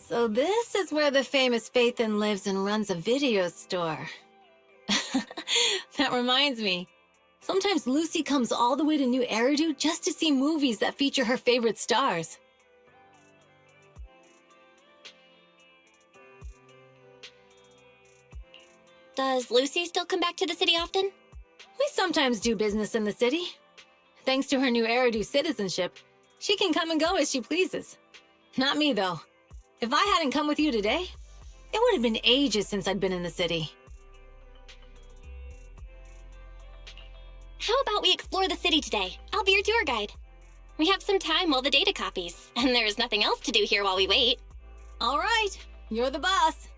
So this is where the famous Faithin lives and runs a video store. That reminds me. Sometimes Lucy comes all the way to New Eridu just to see movies that feature her favorite stars. Does Lucy still come back to the city often? We sometimes do business in the city. Thanks to her New Eridu citizenship, she can come and go as she pleases. Not me, though. If I hadn't come with you today, it would have been ages since I'd been in the city. How about we explore the city today? I'll be your tour guide. We have some time while the data copies, and there's nothing else to do here while we wait. All right, you're the boss.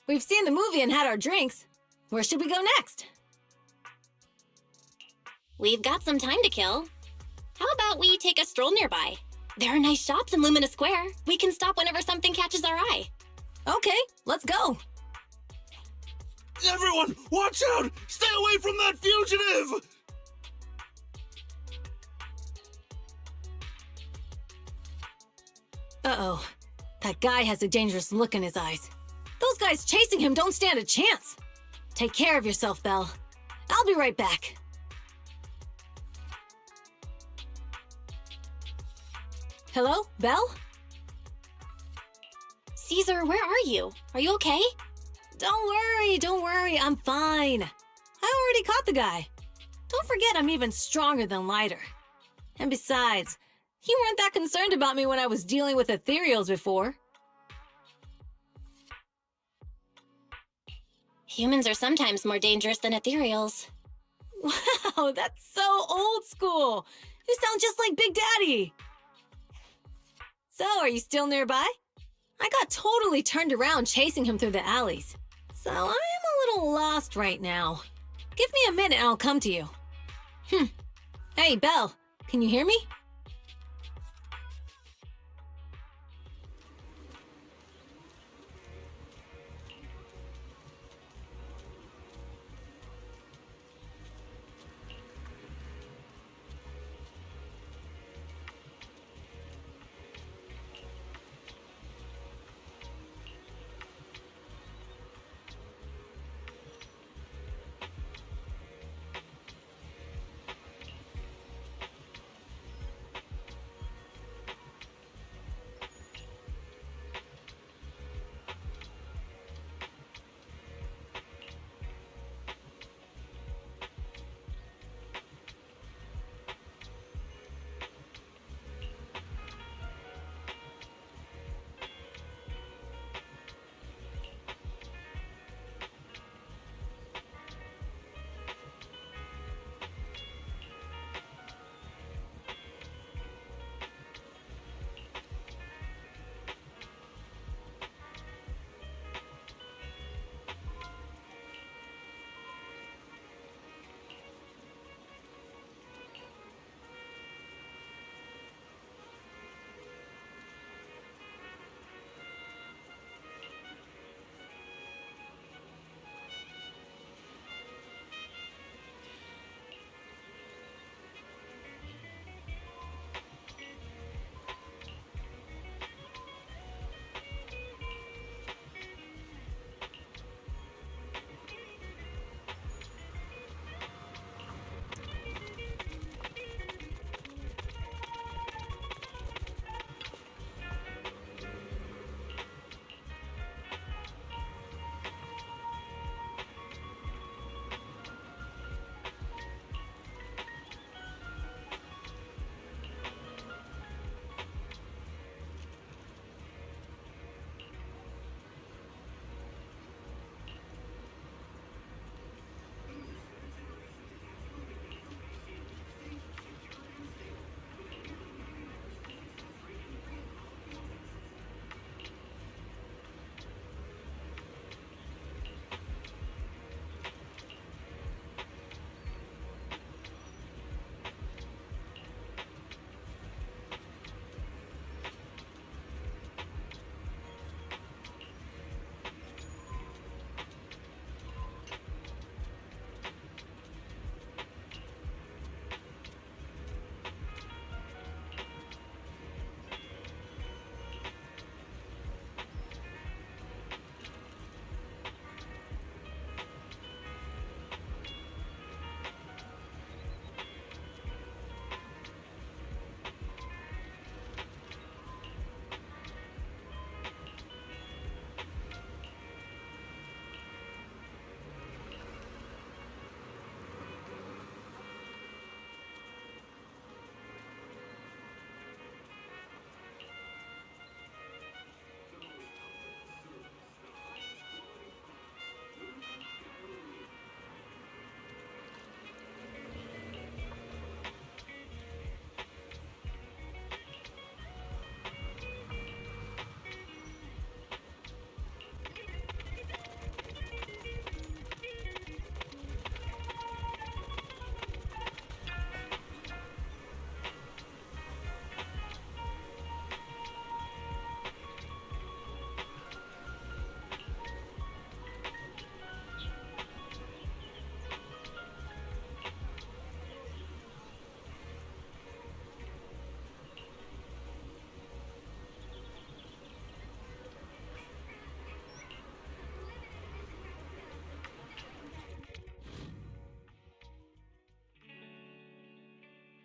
We've seen the movie and had our drinks. Where should we go next? We've got some time to kill. How about we take a stroll nearby? There are nice shops in Lumina Square. We can stop whenever something catches our eye. Okay, let's go. Everyone, watch out! Stay away from that fugitive! Uh-oh. That guy has a dangerous look in his eyes. Those guys chasing him don't stand a chance. Take care of yourself, Belle. I'll be right back. Hello, Belle? Caesar, where are you? Are you okay? Don't worry, I'm fine. I already caught the guy. Don't forget I'm even stronger than Lighter. And besides, you weren't that concerned about me when I was dealing with ethereals before. Humans are sometimes more dangerous than ethereals. Wow, that's so old school. You sound just like Big Daddy. So, are you still nearby? I got totally turned around chasing him through the alleys. So, I am a little lost right now. Give me a minute and I'll come to you. Hey, Belle, can you hear me?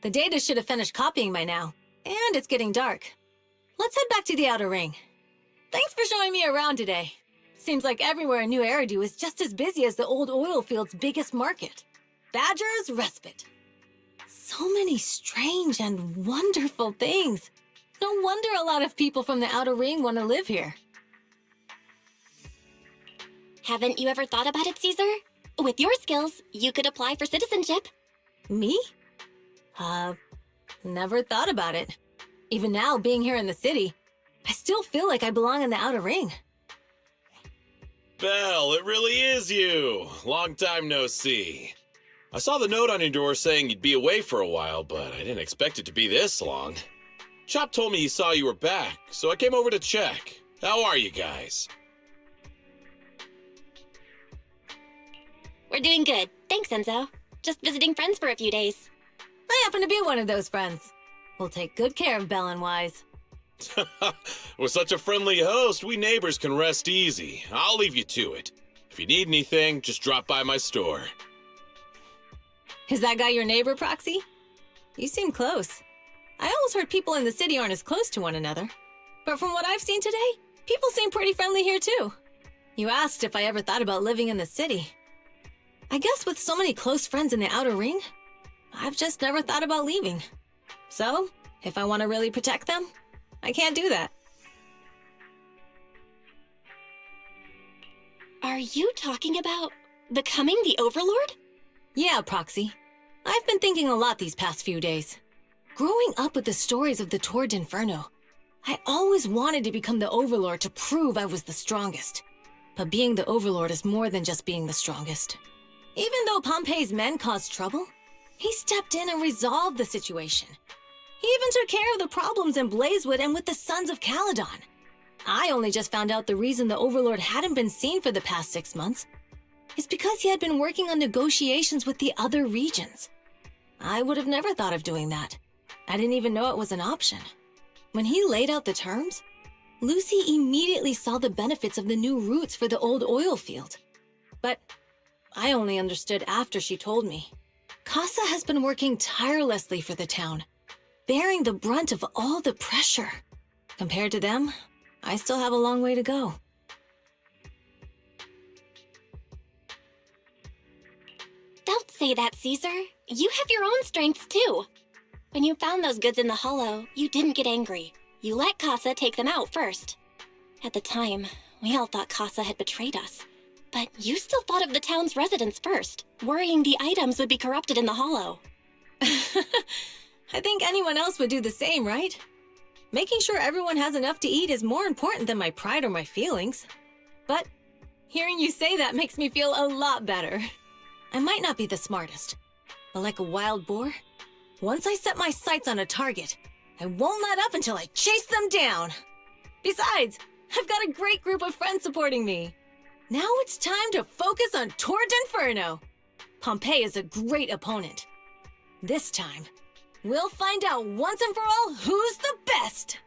The data should have finished copying by now. And it's getting dark. Let's head back to the outer ring. Thanks for showing me around today. Seems like everywhere in New Eridu is just as busy as the old oil field's biggest market. Badger's Respite. So many strange and wonderful things. No wonder a lot of people from the Outer Ring want to live here. Haven't you ever thought about it, Caesar? With your skills, you could apply for citizenship. Me? Never thought about it. Even now, being here in the city, I still feel like I belong in the Outer Ring. Belle, it really is you. Long time no see. I saw the note on your door saying you'd be away for a while, but I didn't expect it to be this long. Chop told me he saw you were back, so I came over to check. How are you guys? We're doing good. Thanks, Enzo. Just visiting friends for a few days. I happen to be one of those friends. We'll take good care of Belle and Wise. With such a friendly host, we neighbors can rest easy. I'll leave you to it. If you need anything, just drop by my store. Is that guy your neighbor, Proxy? You seem close. I always heard people in the city aren't as close to one another. But from what I've seen today, people seem pretty friendly here too. You asked if I ever thought about living in the city. I guess with so many close friends in the Outer Ring, I've just never thought about leaving. So, if I want to really protect them, I can't do that. Are you talking about becoming the Overlord? Yeah, Proxy. I've been thinking a lot these past few days. Growing up with the stories of the Torrid Inferno, I always wanted to become the Overlord to prove I was the strongest. But being the Overlord is more than just being the strongest. Even though Pompey's men caused trouble, he stepped in and resolved the situation. He even took care of the problems in Blazewood and with the Sons of Caledon. I only just found out the reason the Overlord hadn't been seen for the past 6 months is because he had been working on negotiations with the other regions. I would have never thought of doing that. I didn't even know it was an option. When he laid out the terms, Lucy immediately saw the benefits of the new routes for the old oil field. But I only understood after she told me. Casa has been working tirelessly for the town, bearing the brunt of all the pressure. Compared to them, I still have a long way to go. Don't say that, Caesar. You have your own strengths, too. When you found those goods in the hollow, you didn't get angry. You let Casa take them out first. At the time, we all thought Casa had betrayed us. But you still thought of the town's residents first, worrying the items would be corrupted in the hollow. I think anyone else would do the same, right? Making sure everyone has enough to eat is more important than my pride or my feelings. But hearing you say that makes me feel a lot better. I might not be the smartest, but like a wild boar, once I set my sights on a target, I won't let up until I chase them down. Besides, I've got a great group of friends supporting me. Now it's time to focus on Torrid Inferno. Pompey is a great opponent. This time, we'll find out once and for all who's the best!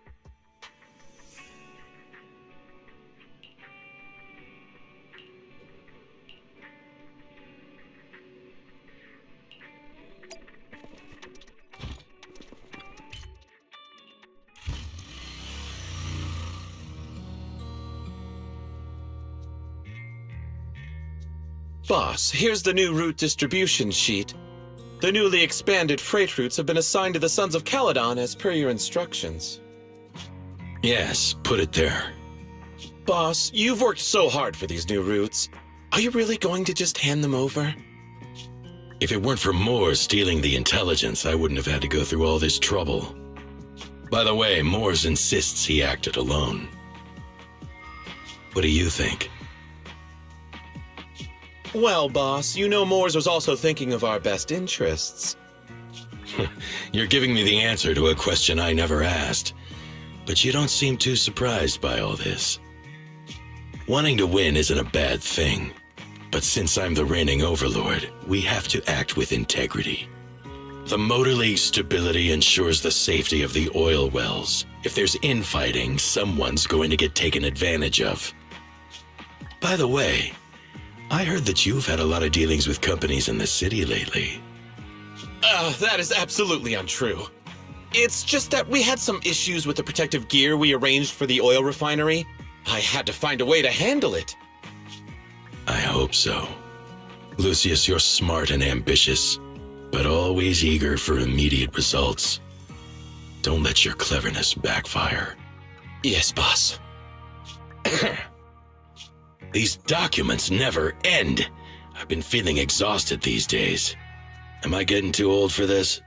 Boss, here's the new route distribution sheet. The newly expanded freight routes have been assigned to the Sons of Caledon as per your instructions. Yes, put it there. Boss, you've worked so hard for these new routes. Are you really going to just hand them over? If it weren't for Moore stealing the intelligence, I wouldn't have had to go through all this trouble. By the way, Moores insists he acted alone. What do you think? Well, boss, you know Moores was also thinking of our best interests. You're giving me the answer to a question I never asked. But you don't seem too surprised by all this. Wanting to win isn't a bad thing. But since I'm the reigning overlord, we have to act with integrity. The Motor League's stability ensures the safety of the oil wells. If there's infighting, someone's going to get taken advantage of. By the way, I heard that you've had a lot of dealings with companies in the city lately. That is absolutely untrue. It's just that we had some issues with the protective gear we arranged for the oil refinery. I had to find a way to handle it. I hope so. Lucius, you're smart and ambitious, but always eager for immediate results. Don't let your cleverness backfire. Yes, boss. These documents never end. I've been feeling exhausted these days. Am I getting too old for this?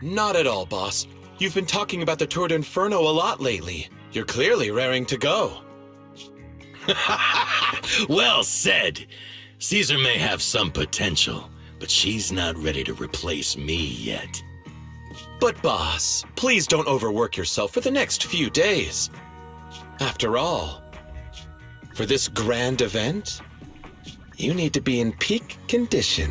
Not at all, boss. You've been talking about the Tour d'Inferno a lot lately. You're clearly raring to go. Well said. Caesar may have some potential, but she's not ready to replace me yet. But boss, please don't overwork yourself for the next few days. After all, for this grand event, you need to be in peak condition.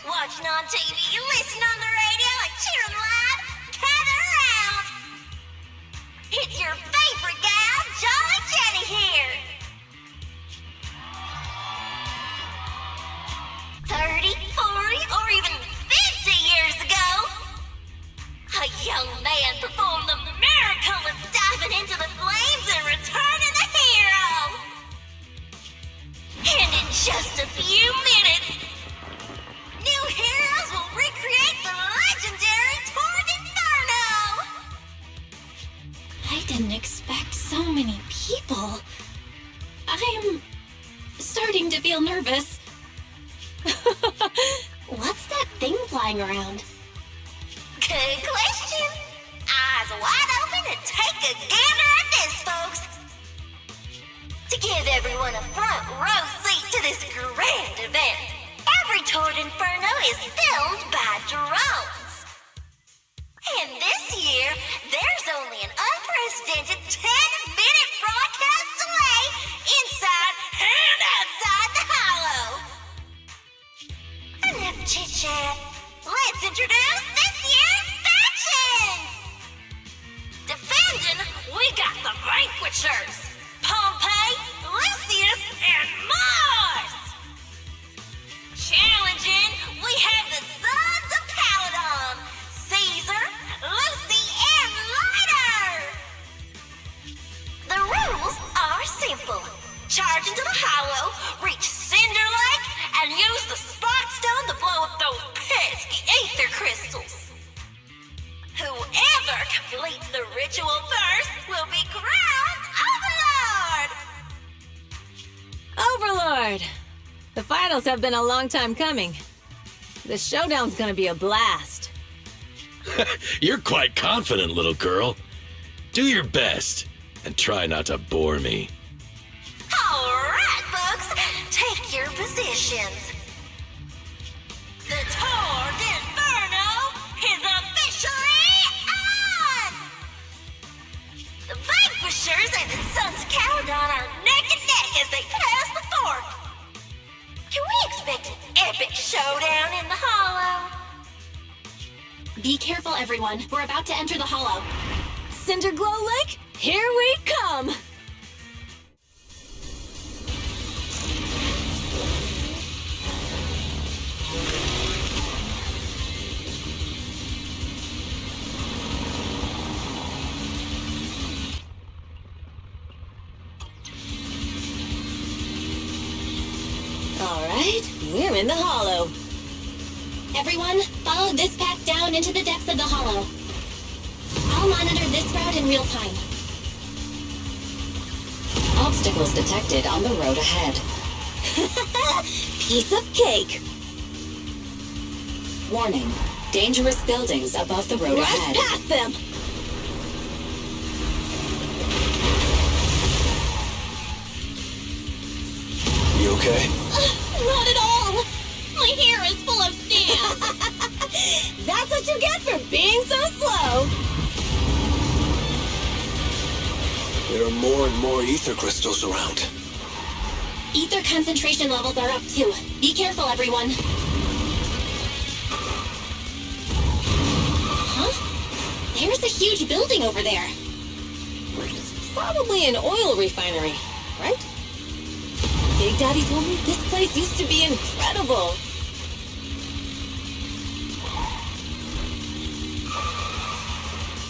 Watching on TV, you listen on the radio, and cheering live, gather around! It's your favorite gal, Jolly Jenny here! 30, 40, or even 50 years ago, a young man performed the miracle of diving into the flames and returning a hero! And in just a few minutes, new heroes will recreate the legendary Tour d'Inferno! I didn't expect so many people. I am starting to feel nervous. What's that thing flying around? Good question. Eyes wide open and take a gander at this, folks. To give everyone a front row seat to this grand event, every Tour d'Inferno is filmed by drones. And this year, there's only an unprecedented 10-minute broadcast delay inside and outside the hollow. Enough chit-chat. Let's introduce this year's factions. Defending, we got the Vanquishers, Pompey, Lucius, and Mars. Challenging, we have the Sons of Caledon, Caesar, Lucy, and Lighter. The rules are simple. Charge into the hollow, reach Cinder Lake, and use the Spark Stone to blow up those pesky ether crystals. Whoever completes the ritual first will be crowned Overlord! Overlord! The finals have been a long time coming. The showdown's gonna be a blast. You're quite confident, little girl. Do your best, and try not to bore me. All right, folks, take your positions. The Tour d'Inferno is officially on! The Vanquishers and the Sons of Caledon are neck and neck as they pass the fork. Can we expect an epic showdown in the hollow? Be careful, everyone. We're about to enter the hollow. Cinderglow Lake, here we come! All right, we're in the hollow. Everyone, follow this path down into the depths of the hollow. I'll monitor this route in real time. Obstacles detected on the road ahead. Piece of cake. Warning. Dangerous buildings above the road Rush ahead. past them. You okay? Not at all! My hair is full of sand! Bam! That's what you get for being so slow! There are more and more ether crystals around. Ether concentration levels are up too. Be careful, everyone. Huh? There's a huge building over there. It's probably an oil refinery, right? Big Daddy told me this place used to be incredible.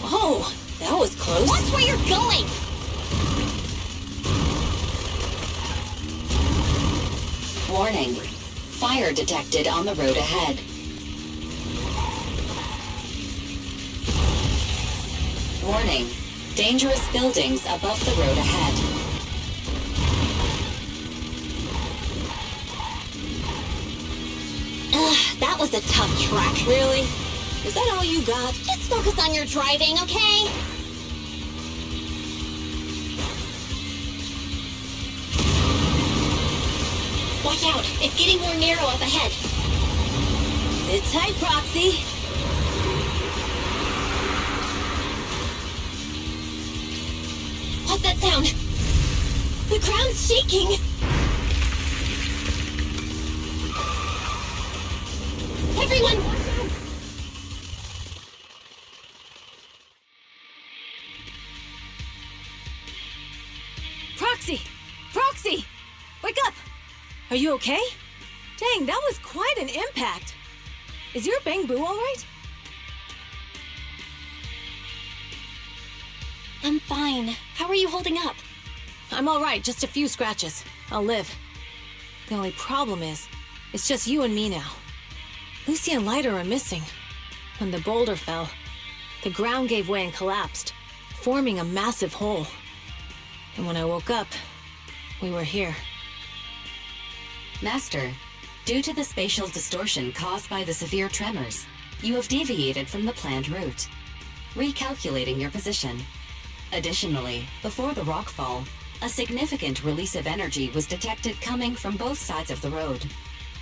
Whoa, that was close. Watch where you're going! Warning. Fire detected on the road ahead. Warning. Dangerous buildings above the road ahead. Ugh, that was a tough track. Really? Is that all you got? Just focus on your driving, okay? Watch out! It's getting more narrow up ahead. Sit tight, Proxy. What's that sound? The ground's shaking! Everyone! Proxy! Proxy! Wake up! Are you okay? Dang, that was quite an impact. Is your Bang Boo all right? I'm fine. How are you holding up? I'm all right, just a few scratches. I'll live. The only problem is, it's just you and me now. Lucy and Lighter are missing. When the boulder fell, the ground gave way and collapsed, forming a massive hole. And when I woke up, we were here. Master, due to the spatial distortion caused by the severe tremors, you have deviated from the planned route, recalculating your position. Additionally, before the rockfall, a significant release of energy was detected coming from both sides of the road.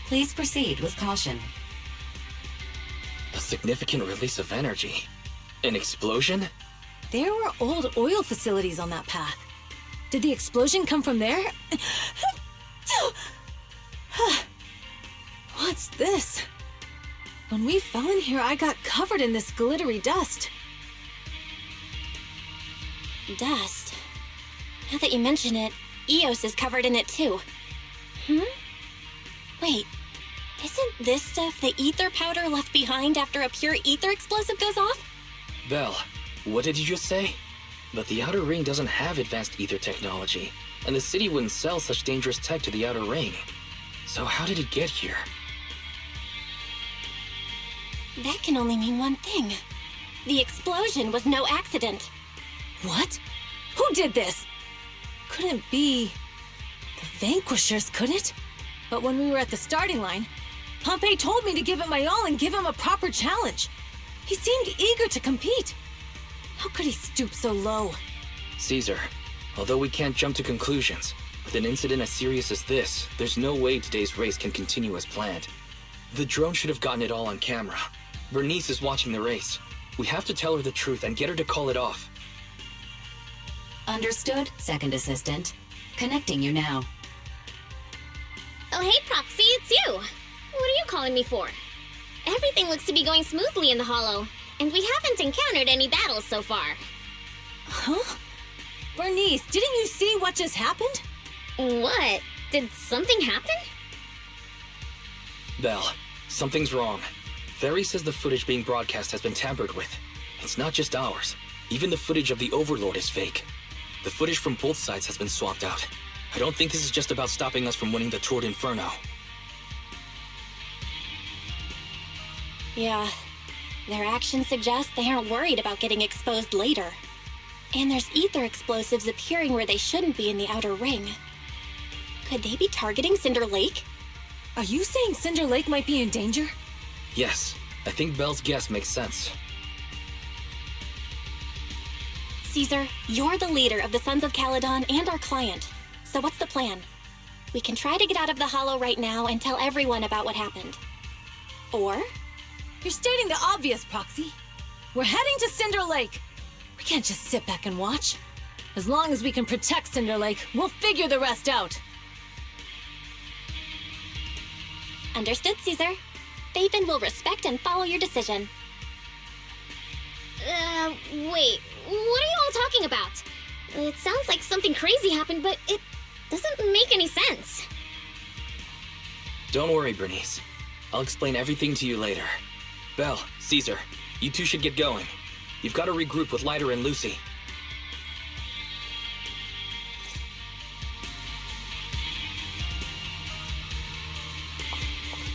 Please proceed with caution. A significant release of energy. An explosion? There were old oil facilities on that path. Did the explosion come from there? What's this? When we fell in here, I got covered in this glittery dust. Dust. Now that you mention it, Eos is covered in it too. Wait, isn't this stuff the ether powder left behind after a pure ether explosive goes off? Belle, what did you just say? But the Outer Ring doesn't have advanced ether technology, and the city wouldn't sell such dangerous tech to the Outer Ring. So how did it get here? That can only mean one thing. The explosion was no accident. What? Who did this? Couldn't be the Vanquishers, could it? But when we were at the starting line, Pompey told me to give it my all and give him a proper challenge. He seemed eager to compete. How could he stoop so low? Caesar, although we can't jump to conclusions, with an incident as serious as this, there's no way today's race can continue as planned. The drone should have gotten it all on camera. Bernice is watching the race. We have to tell her the truth and get her to call it off. Understood, Second Assistant. Connecting you now. Oh, hey, Proxy, it's you. What are you calling me for? Everything looks to be going smoothly in the Hollow, and we haven't encountered any battles so far. Huh? Bernice, didn't you see what just happened? What? Did something happen? Belle, something's wrong. Ferry says the footage being broadcast has been tampered with. It's not just ours. Even the footage of the Overlord is fake. The footage from both sides has been swapped out. I don't think this is just about stopping us from winning the Tour d'Inferno. Yeah, their actions suggest they aren't worried about getting exposed later. And there's ether explosives appearing where they shouldn't be in the Outer Ring. Could they be targeting Cinder Lake? Are you saying Cinder Lake might be in danger? Yes, I think Belle's guess makes sense. Caesar, you're the leader of the Sons of Caledon and our client. So what's the plan? We can try to get out of the Hollow right now and tell everyone about what happened. Or? You're stating the obvious, Proxy. We're heading to Cinder Lake. We can't just sit back and watch. As long as we can protect Cinder Lake, we'll figure the rest out. Understood, Caesar. Faven will respect and follow your decision. Wait. What are you all talking about? It sounds like something crazy happened, but it doesn't make any sense. Don't worry, Bernice. I'll explain everything to you later. Belle, Caesar, you two should get going. You've got to regroup with Leiter and Lucy.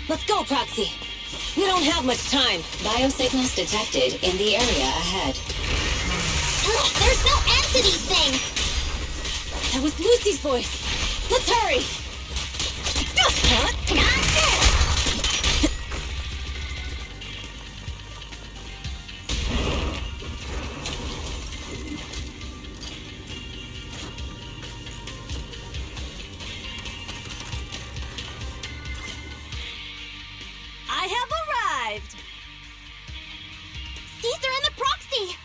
Let's go, Proxy. We don't have much time. Biosignals detected in the area ahead. Ugh, there's no end to these things! That was Lucy's voice. Let's hurry. I have arrived. Caesar and the Proxy!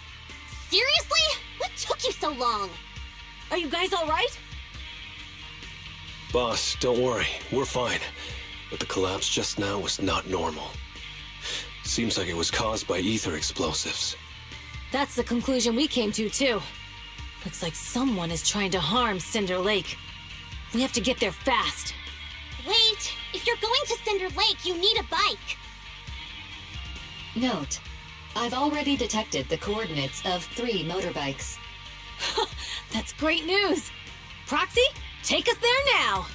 Seriously? What took you so long? Are you guys all right? Boss, don't worry. We're fine. But the collapse just now was not normal. Seems like it was caused by ether explosives. That's the conclusion we came to, too. Looks like someone is trying to harm Cinder Lake. We have to get there fast. Wait! If you're going to Cinder Lake, you need a bike! Note, I've already detected the coordinates of 3 motorbikes. That's great news. Proxy, take us there now.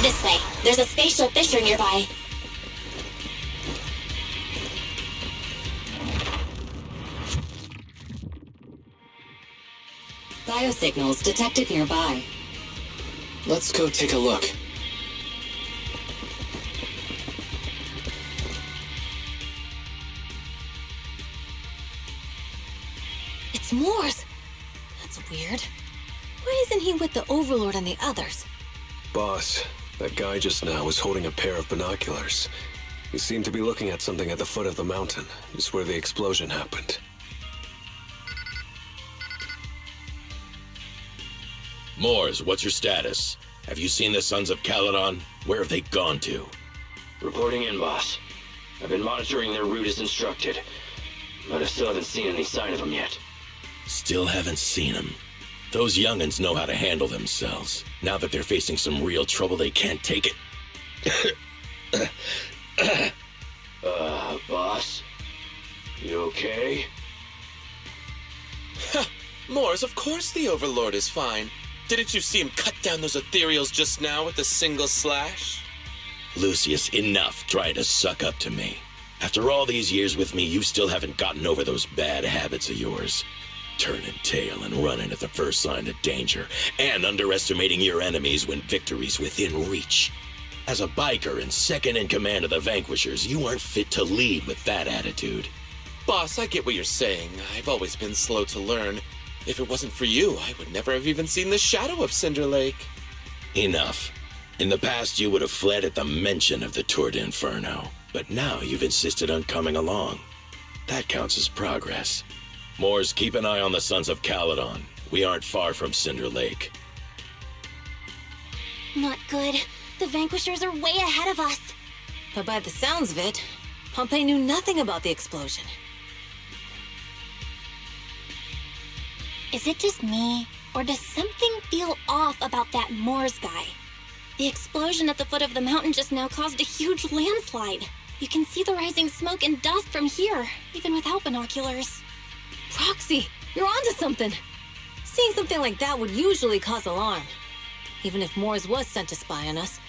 This way. There's a spatial fissure nearby. Biosignals detected nearby. Let's go take a look. It's Morse. That's weird. Why isn't he with the Overlord and the others? Boss, that guy just now was holding a pair of binoculars. He seemed to be looking at something at the foot of the mountain, just where the explosion happened. Moors, what's your status? Have you seen the Sons of Caledon? Where have they gone to? Reporting in, boss. I've been monitoring their route as instructed, but I still haven't seen any sign of them yet. Still haven't seen them. Those young'uns know how to handle themselves. Now that they're facing some real trouble, they can't take it. Boss? You okay? Moors, of course the Overlord is fine. Didn't you see him cut down those ethereals just now with a single slash? Lucius, enough trying to suck up to me. After all these years with me, you still haven't gotten over those bad habits of yours. Turning tail and running at the first sign of danger, and underestimating your enemies when victory's within reach. As a biker and second in command of the Vanquishers, you aren't fit to lead with that attitude. Boss, I get what you're saying. I've always been slow to learn. If it wasn't for you, I would never have even seen the shadow of Cinder Lake. Enough. In the past, you would have fled at the mention of the Tour d'Inferno, but now you've insisted on coming along. That counts as progress. Moors, keep an eye on the Sons of Caledon. We aren't far from Cinder Lake. Not good. The Vanquishers are way ahead of us. But by the sounds of it, Pompey knew nothing about the explosion. Is it just me, or does something feel off about that Moors guy? The explosion at the foot of the mountain just now caused a huge landslide. You can see the rising smoke and dust from here, even without binoculars. Proxy, you're onto something. Seeing something like that would usually cause alarm. Even if Moores was sent to spy on us,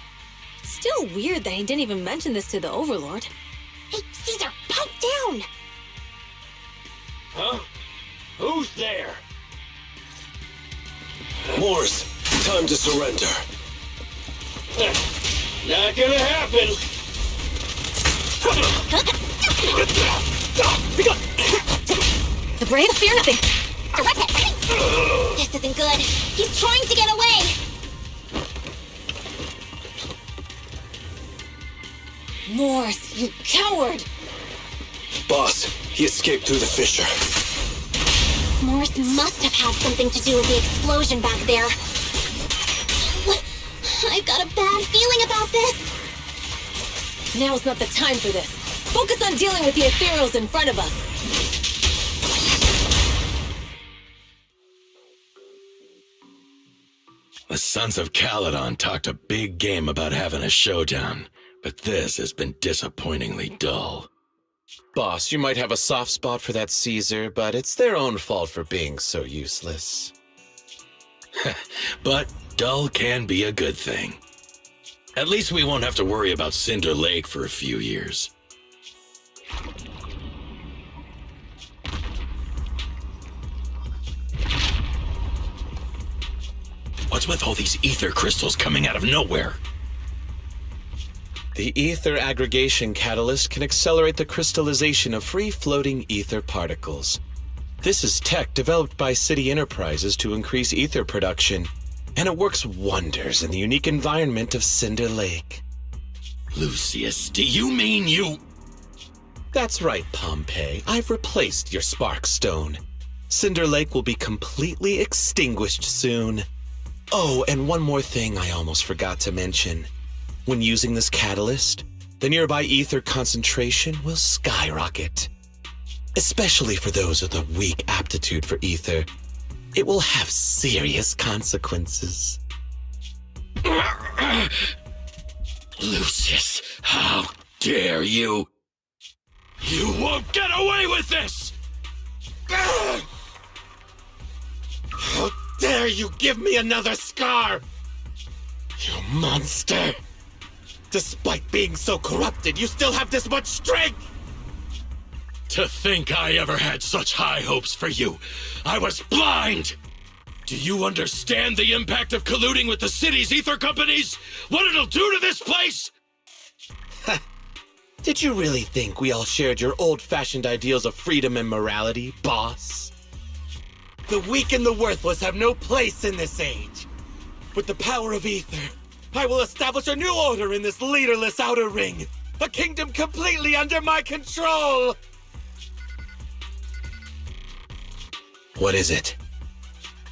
it's still weird that he didn't even mention this to the Overlord. Hey, Caesar, pipe down! Huh? Who's there? Moors, time to surrender. Not gonna happen. The brave fear nothing. This isn't good. He's trying to get away. Morse, you coward! Boss, he escaped through the fissure. Morse must have had something to do with the explosion back there. I've got a bad feeling about this. Now's not the time for this. Focus on dealing with the ethereals in front of us. The Sons of Caledon talked a big game about having a showdown, but this has been disappointingly dull. Boss, you might have a soft spot for that Caesar, but it's their own fault for being so useless. But dull can be a good thing. At least we won't have to worry about Cinder Lake for a few years. What's with all these ether crystals coming out of nowhere? The ether aggregation catalyst can accelerate the crystallization of free-floating ether particles. This is tech developed by City Enterprises to increase ether production, and it works wonders in the unique environment of Cinder Lake. Lucius, do you mean you... That's right, Pompeii. I've replaced your Spark Stone. Cinder Lake will be completely extinguished soon. Oh, and one more thing I almost forgot to mention. When using this catalyst, the nearby ether concentration will skyrocket. Especially for those with a weak aptitude for ether, it will have serious consequences. Lucius, how dare you? You won't get away with this! How dare you give me another scar? You monster! Despite being so corrupted, you still have this much strength! To think I ever had such high hopes for you. I was blind! Do you understand the impact of colluding with the city's ether companies? What it'll do to this place? Did you really think we all shared your old-fashioned ideals of freedom and morality, boss? The weak and the worthless have no place in this age. With the power of ether, I will establish a new order in this leaderless outer ring. A kingdom completely under my control! What is it?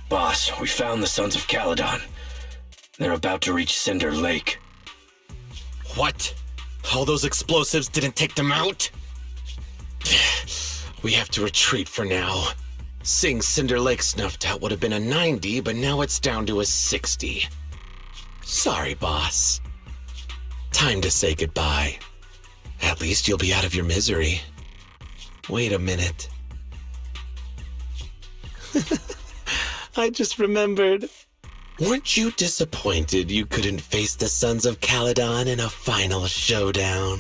Boss, we found the Sons of Caledon. They're about to reach Cinder Lake. What? All those explosives didn't take them out? We have to retreat for now. Seeing Cinder Lake snuffed out would have been a 90, but now it's down to a 60. Sorry, boss. Time to say goodbye. At least you'll be out of your misery. Wait a minute. I just remembered. Weren't you disappointed you couldn't face the Sons of Caledon in a final showdown?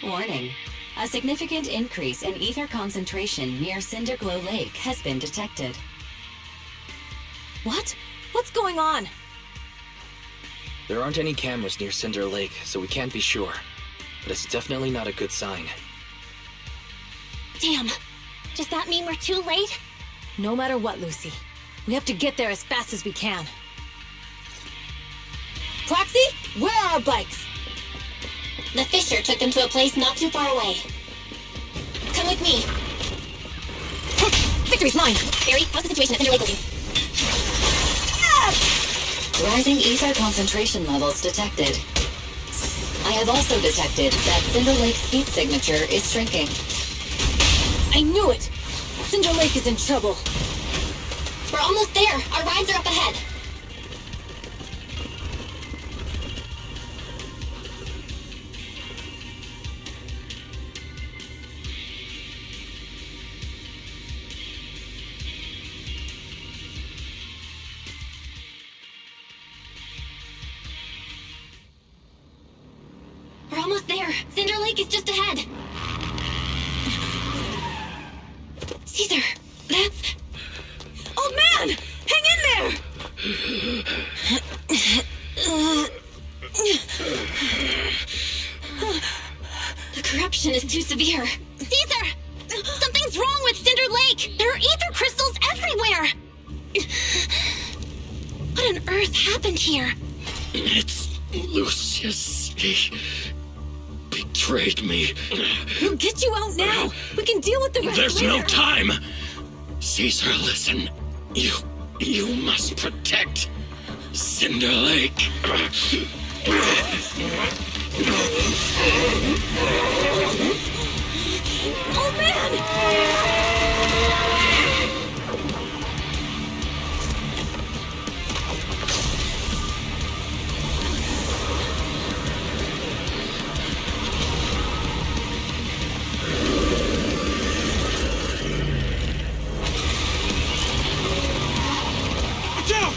Warning. A significant increase in ether concentration near Cinderglow Lake has been detected. What? What's going on? There aren't any cameras near Cinder Lake, so we can't be sure. But it's definitely not a good sign. Damn. Does that mean we're too late? No matter what, Lucy. We have to get there as fast as we can. Proxy, where are our bikes? The fissure took them to a place not too far away. Come with me. Victory's mine! Barry, how's the situation at Cinder Lake looking? Rising ether concentration levels detected. I have also detected that Cinder Lake's heat signature is shrinking. I knew it! Cinder Lake is in trouble. We're almost there. Our rides are up ahead. We're almost there. Cinder Lake is just ahead. Caesar, that's... Old man! Hang in there! severe. Caesar! Something's wrong with Cinder Lake! There are ether crystals everywhere! What on earth happened here? It's Lucius. He betrayed me. We'll get you out now. We can deal with the rest There's later. no time. Caesar, listen. You must protect Cinder Lake. Oh, man! Watch out!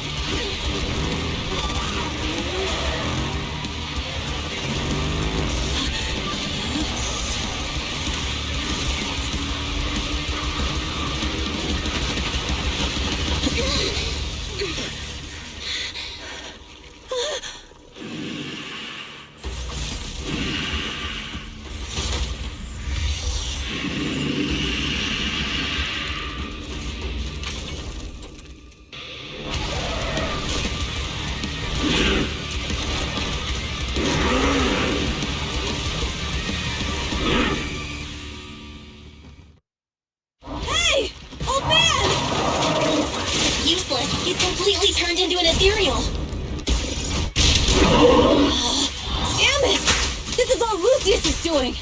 Hey! Old man! Useless. He's completely turned into an ethereal. Damn it! This is all Lucius is doing!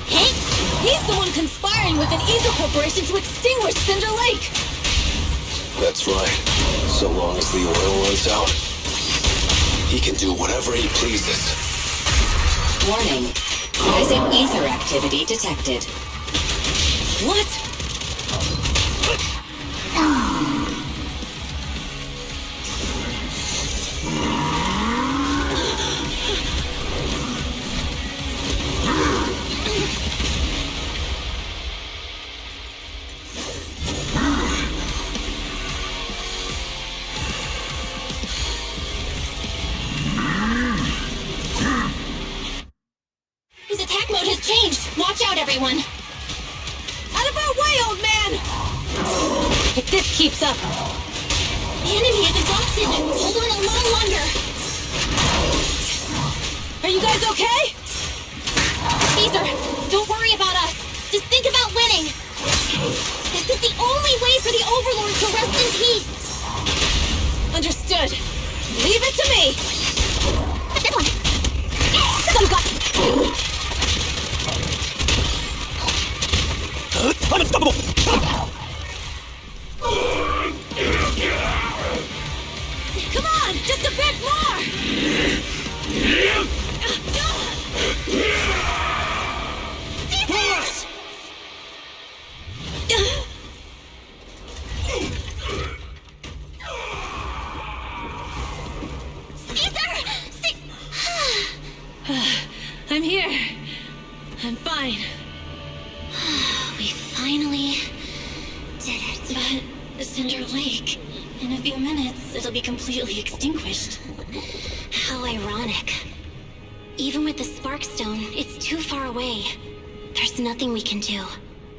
Hey! He's the one conspiring with an ether corporation to extinguish Cinder Lake! That's right. So long as the oil runs out, he can do whatever he pleases. Warning. Rising ether activity detected. What? His attack mode has changed. Watch out, everyone. Out of our way, old man! If this keeps up, The enemy is exhausted. Hold on a little longer. are you guys okay? Caesar, don't worry about us. Just think about winning. This is the only way for the Overlord to rest in peace. Understood. Leave it to me! This one. You got... Unstoppable! Come on! Just a bit more! Puss! I'm here. I'm fine. We finally did it. But Cinder Lake, in a few minutes, it'll be completely extinguished. How ironic. Even with the Spark Stone, it's too far away. There's nothing we can do.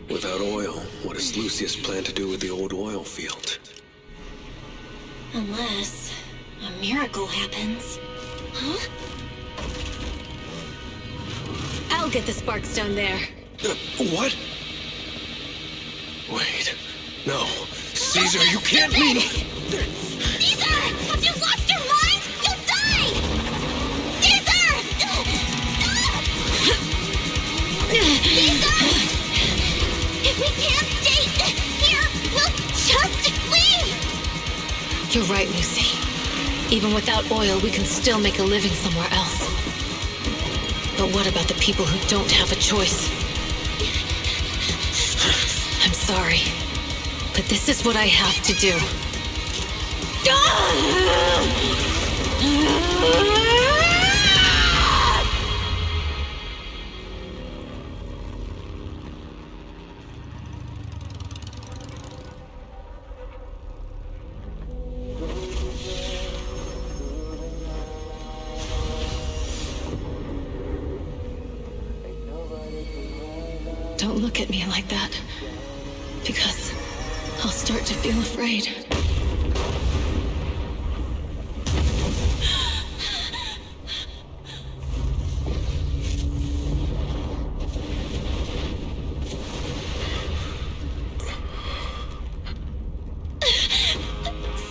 Without oil, what does Lucius plan to do with the old oil field? Unless a miracle happens. Huh? I'll get the Sparkstone there. What? Wait. No. Caesar, you can't leave! Caesar! Have you lost your mind? You'll die! Caesar! Stop! Caesar! If we can't stay here, we'll just leave! You're right, Lucy. Even without oil, we can still make a living somewhere else. But what about the people who don't have a choice? I'm sorry, but this is what I have to do. look at me like that, because I'll start to feel afraid.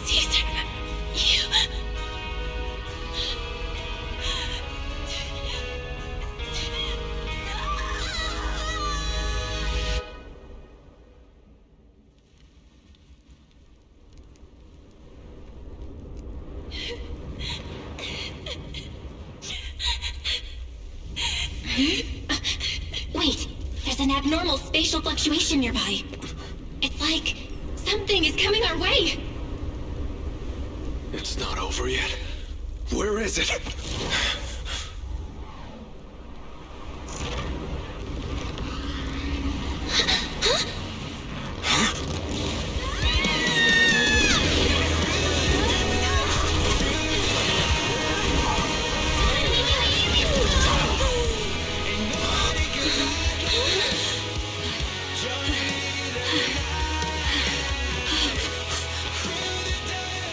Caesar, you... Wait, there's an abnormal spatial fluctuation nearby. It's like something is coming our way. It's not over yet. Where is it?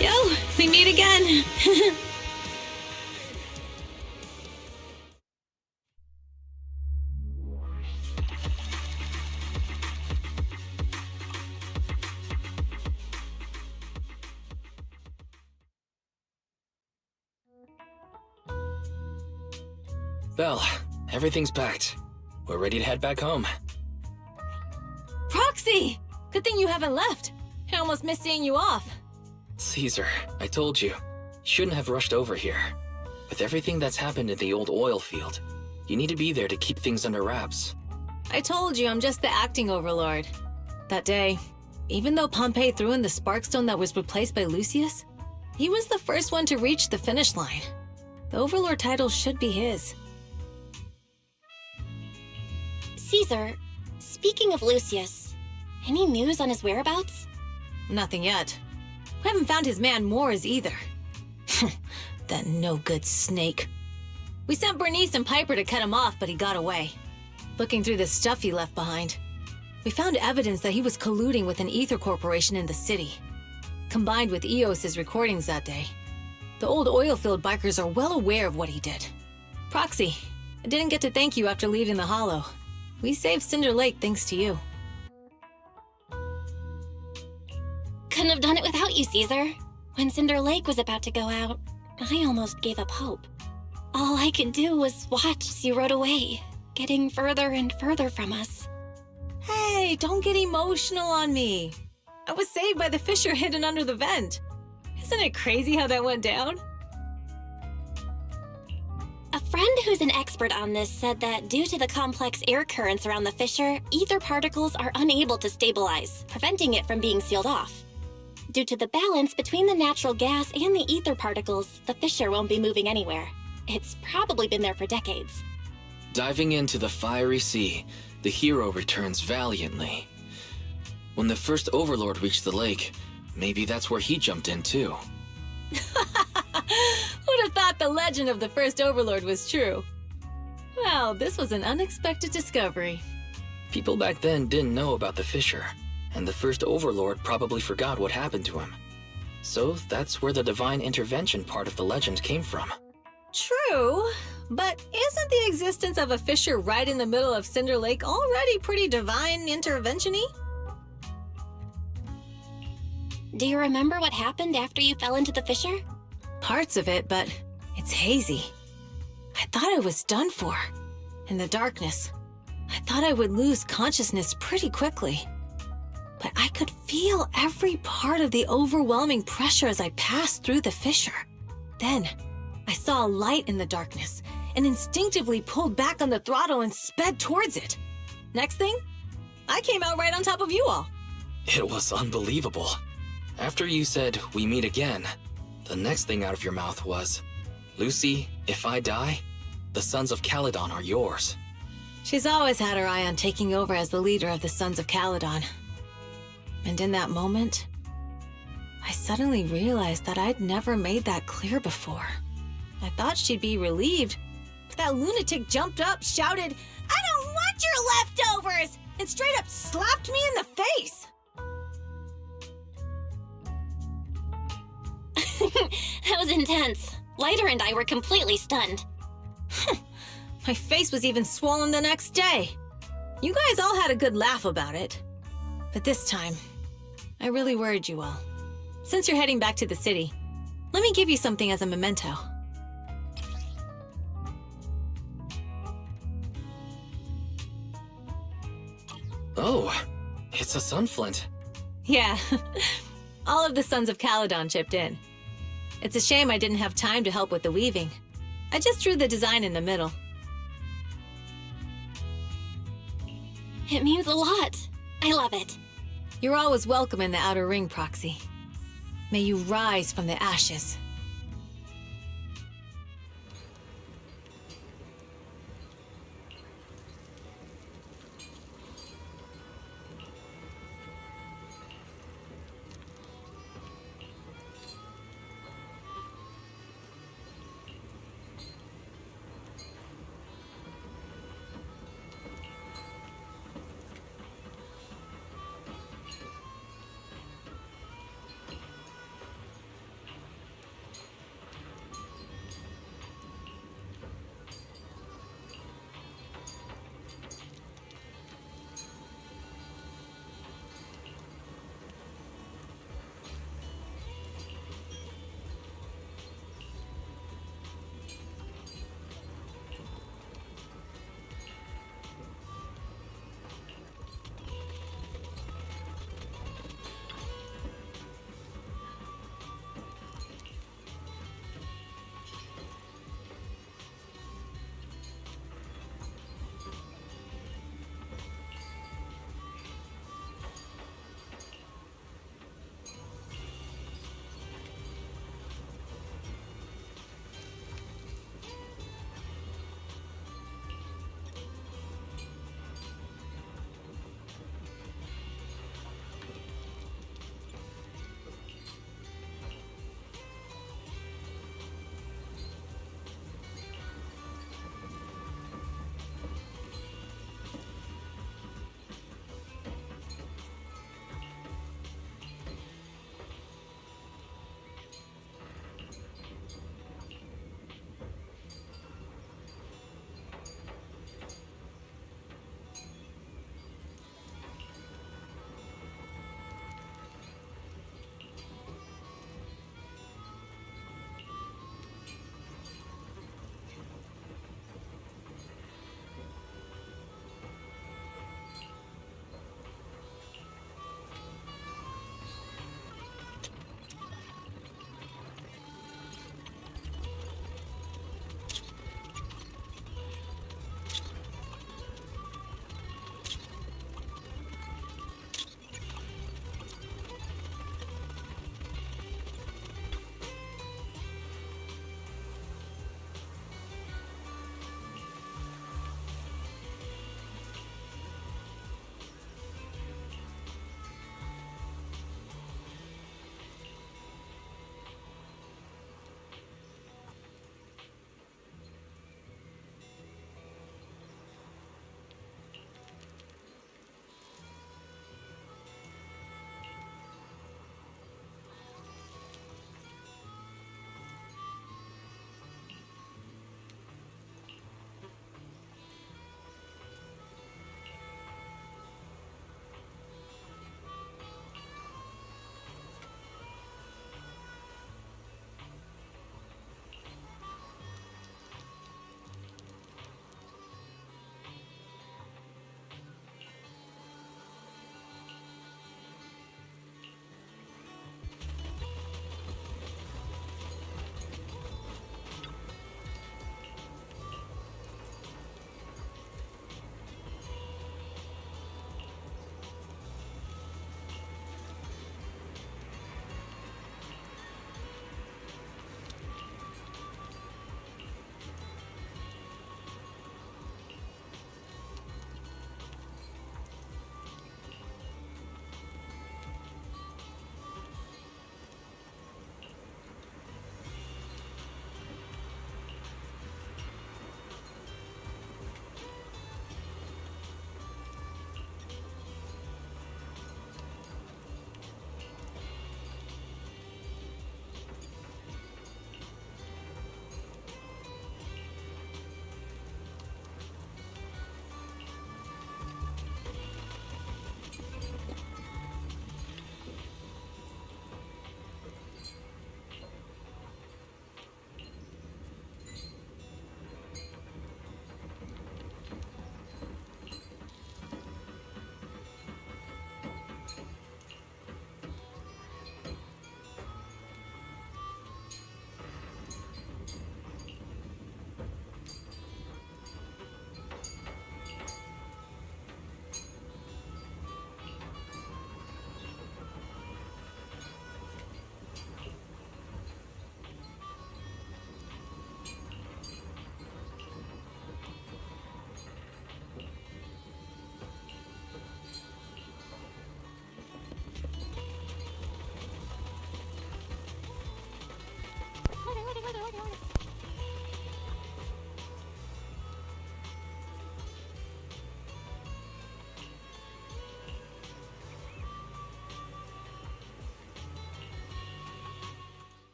Yo, we meet again. Belle, everything's packed. We're ready to head back home. Proxy! Good thing you haven't left. I almost missed seeing you off. Caesar, I told you, you shouldn't have rushed over here. With everything that's happened in the old oil field, you need to be there to keep things under wraps. I told you I'm just the acting overlord. That day, even though Pompey threw in the Sparkstone that was replaced by Lucius, he was the first one to reach the finish line. The overlord title should be his. Caesar, speaking of Lucius, any news on his whereabouts? Nothing yet. We haven't found his man Moores either. That no-good snake. We sent Bernice and Piper to cut him off, but he got away. Looking through the stuff he left behind, we found evidence that he was colluding with an ether corporation in the city. Combined with Eos's recordings that day, the old oilfield bikers are well aware of what he did. Proxy, I didn't get to thank you after leaving the Hollow. We saved Cinder Lake thanks to you. Couldn't have done it without you, Caesar. When Cinder Lake was about to go out, I almost gave up hope. All I could do was watch as you rode away, getting further and further from us. Hey, don't get emotional on me. I was saved by the fissure hidden under the vent. Isn't it crazy how that went down? A friend who's an expert on this said that due to the complex air currents around the fissure, ether particles are unable to stabilize, preventing it from being sealed off. Due to the balance between the natural gas and the ether particles, the fissure won't be moving anywhere. It's probably been there for decades. Diving into the fiery sea, the hero returns valiantly. When the first overlord reached the lake, maybe that's where he jumped in too. Who'd have thought the legend of the first overlord was true? Well, this was an unexpected discovery. People back then didn't know about the fissure, and the first overlord probably forgot what happened to him. So that's where the divine intervention part of the legend came from. True, but isn't the existence of a fissure right in the middle of Cinder Lake already pretty divine intervention-y? Do you remember what happened after you fell into the fissure? Parts of it, but it's hazy. I thought I was done for. In the darkness, I thought I would lose consciousness pretty quickly. But I could feel every part of the overwhelming pressure as I passed through the fissure. Then, I saw a light in the darkness and instinctively pulled back on the throttle and sped towards it. Next thing, I came out right on top of you all. It was unbelievable. After you said, "We meet again," the next thing out of your mouth was, "Lucy, if I die, the Sons of Caledon are yours." She's always had her eye on taking over as the leader of the Sons of Caledon. And in that moment, I suddenly realized that I'd never made that clear before. I thought she'd be relieved, but that lunatic jumped up, shouted, "I don't want your leftovers! and straight up slapped me in the face. That was intense. Lighter and I were completely stunned. My face was even swollen the next day. You guys all had a good laugh about it. But this time, I really worried you all. Since you're heading back to the city, let me give you something as a memento. Oh, it's a sunflint. Yeah, all of the Sons of Caledon chipped in. It's a shame I didn't have time to help with the weaving. I just drew the design in the middle. It means a lot. I love it. You're always welcome in the Outer Ring, Proxy. May you rise from the ashes.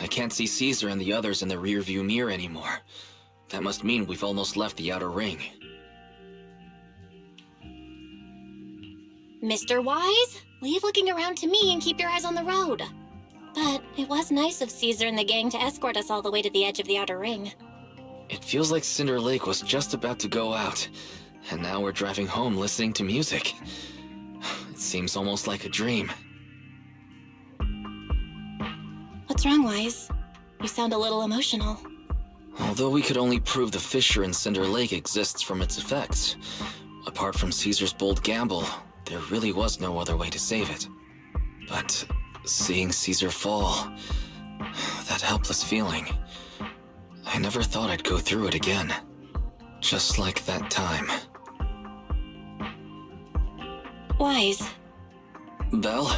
I can't see Caesar and the others in the rearview mirror anymore. That must mean we've almost left the outer ring. Mr. Wise, leave looking around to me and keep your eyes on the road. But it was nice of Caesar and the gang to escort us all the way to the edge of the outer ring. It feels like Cinder Lake was just about to go out, and now we're driving home listening to music. It seems almost like a dream. What's wrong, Wise? You sound a little emotional. Although we could only prove the fissure in Cinder Lake exists from its effects, apart from Caesar's bold gamble, there really was no other way to save it. But seeing Caesar fall, that helpless feeling, I never thought I'd go through it again. Just like that time. Wise. Belle?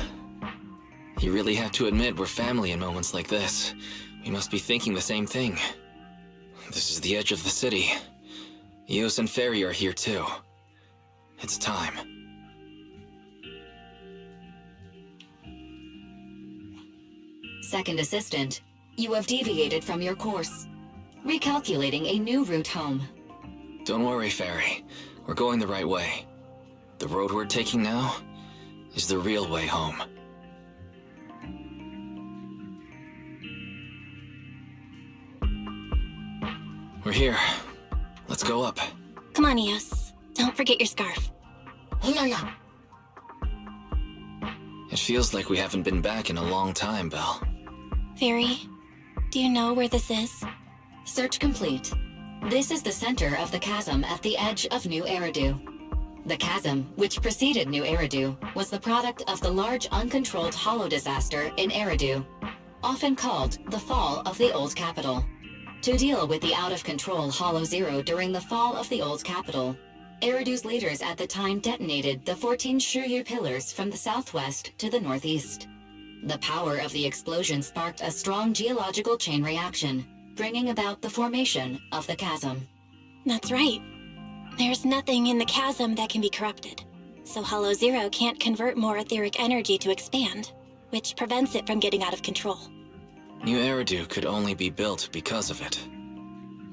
You really have to admit we're family in moments like this. We must be thinking the same thing. This is the edge of the city. Eos and Fairy are here too. It's time. Second Assistant, you have deviated from your course. Recalculating a new route home. Don't worry, Fairy. We're going the right way. The road we're taking now is the real way home. We're here. Let's go up. Come on, Eos. Don't forget your scarf. It feels like we haven't been back in a long time, Belle. Fairy, do you know where this is? Search complete. This is the center of the chasm at the edge of New Eridu. The chasm, which preceded New Eridu, was the product of the large uncontrolled hollow disaster in Eridu, often called the fall of the Old Capital. To deal with the out-of-control Hollow Zero during the fall of the Old Capital, Eridu's leaders at the time detonated the 14 Shuryu pillars from the southwest to the northeast. The power of the explosion sparked a strong geological chain reaction, bringing about the formation of the chasm. That's right. There's nothing in the chasm that can be corrupted, so Hollow Zero can't convert more etheric energy to expand, which prevents it from getting out of control. New Eridu could only be built because of it.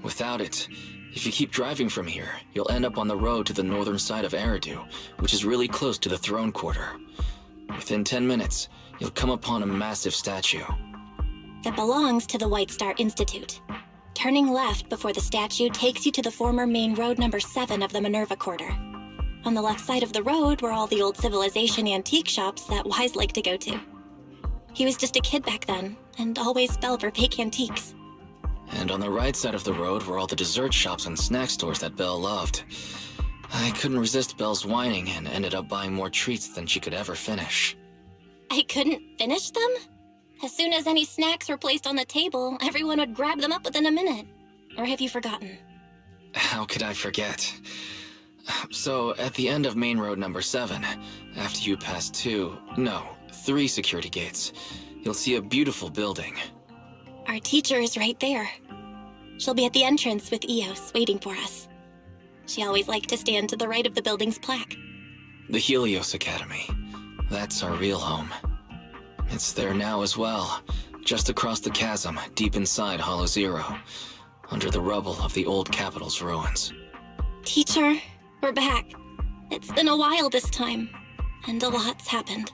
Without it, if you keep driving from here, you'll end up on the road to the northern side of Eridu, which is really close to the throne quarter. Within 10 minutes, you'll come upon a massive statue. That belongs to the White Star Institute. Turning left before the statue takes you to the former main road number 7 of the Minerva Quarter. On the left side of the road were all the old civilization antique shops that Wise liked to go to. He was just a kid back then, and always fell for fake antiques. And on the right side of the road were all the dessert shops and snack stores that Belle loved. I couldn't resist Belle's whining and ended up buying more treats than she could ever finish. I couldn't finish them? As soon as any snacks were placed on the table, everyone would grab them up within a minute. Or have you forgotten? How could I forget? So, at the end of main road number 7, after you pass 3 security gates, you'll see a beautiful building. Our teacher is right there. She'll be at the entrance with Eos waiting for us. She always liked to stand to the right of the building's plaque. The Helios Academy. That's our real home. It's there now as well, just across the chasm, deep inside Hollow Zero, under the rubble of the old capital's ruins. Teacher, we're back. It's been a while this time, and a lot's happened.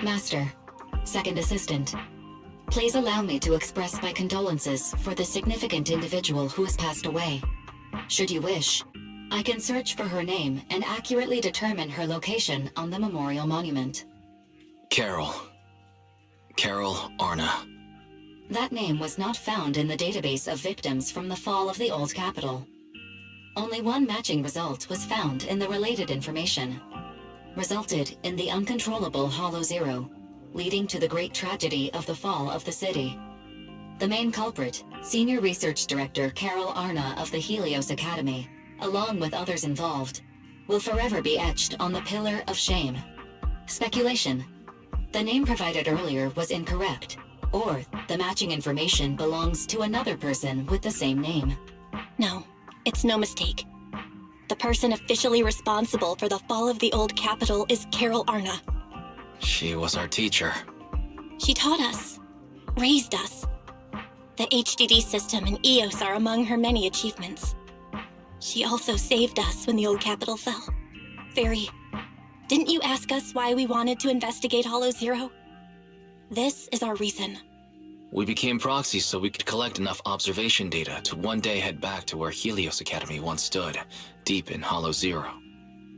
Master, Second Assistant, please allow me to express my condolences for the significant individual who has passed away. Should you wish, I can search for her name and accurately determine her location on the memorial monument. Carol Arna. That name was not found in the database of victims from the fall of the Old Capital. Only one matching result was found in the related information. Resulted in the uncontrollable Hollow Zero, leading to the great tragedy of the fall of the city. The main culprit, Senior Research Director Carol Arna of the Helios Academy, along with others involved, will forever be etched on the Pillar of Shame. Speculation. The name provided earlier was incorrect, or the matching information belongs to another person with the same name. No, it's no mistake. The person officially responsible for the fall of the old capital is Carol Arna. She was our teacher. She taught us, raised us. The HDD system and EOS are among her many achievements. She also saved us when the old capital fell. Fairy, didn't you ask us why we wanted to investigate Hollow Zero? This is our reason. We became proxies so we could collect enough observation data to one day head back to where Helios Academy once stood, deep in Hollow Zero.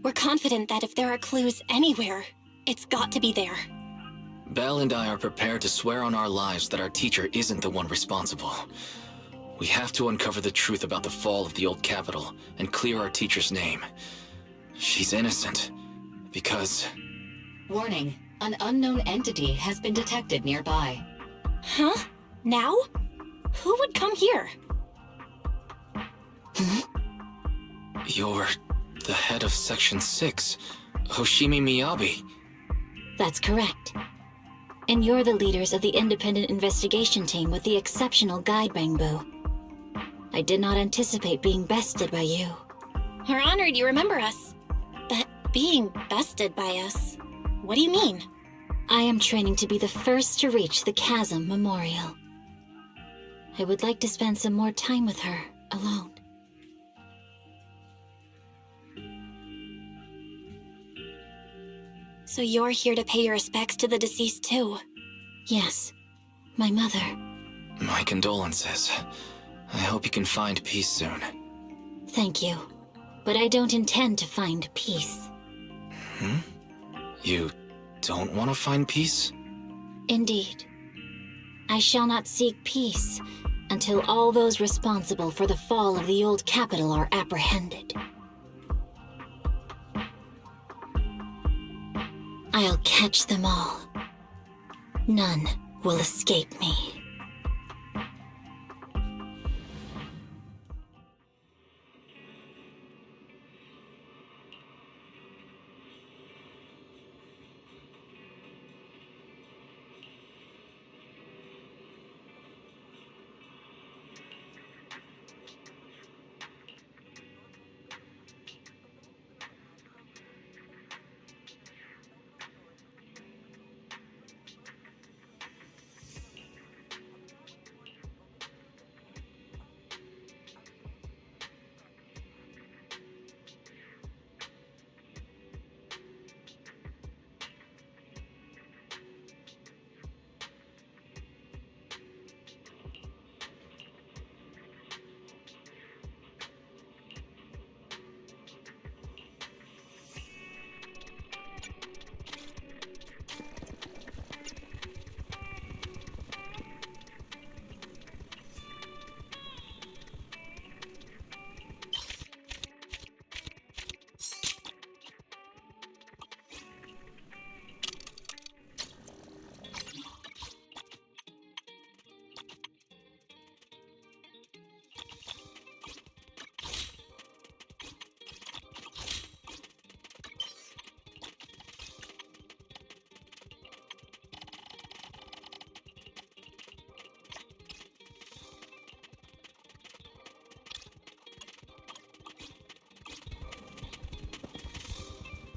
We're confident that if there are clues anywhere, it's got to be there. Belle and I are prepared to swear on our lives that our teacher isn't the one responsible. We have to uncover the truth about the fall of the old capital and clear our teacher's name. She's innocent, because... Warning, an unknown entity has been detected nearby. Huh? Now? Who would come here? You're the head of Section 6, Hoshimi Miyabi. That's correct. And you're the leaders of the independent investigation team with the exceptional guide Bangbu. I did not anticipate being bested by you. We're honored you remember us. But being bested by us, what do you mean? I am training to be the first to reach the Chasm Memorial. I would like to spend some more time with her, alone. So you're here to pay your respects to the deceased too? Yes, my mother. My condolences. I hope you can find peace soon. Thank you. But I don't intend to find peace. You don't want to find peace? Indeed. I shall not seek peace until all those responsible for the fall of the old capital are apprehended. I'll catch them all. None will escape me.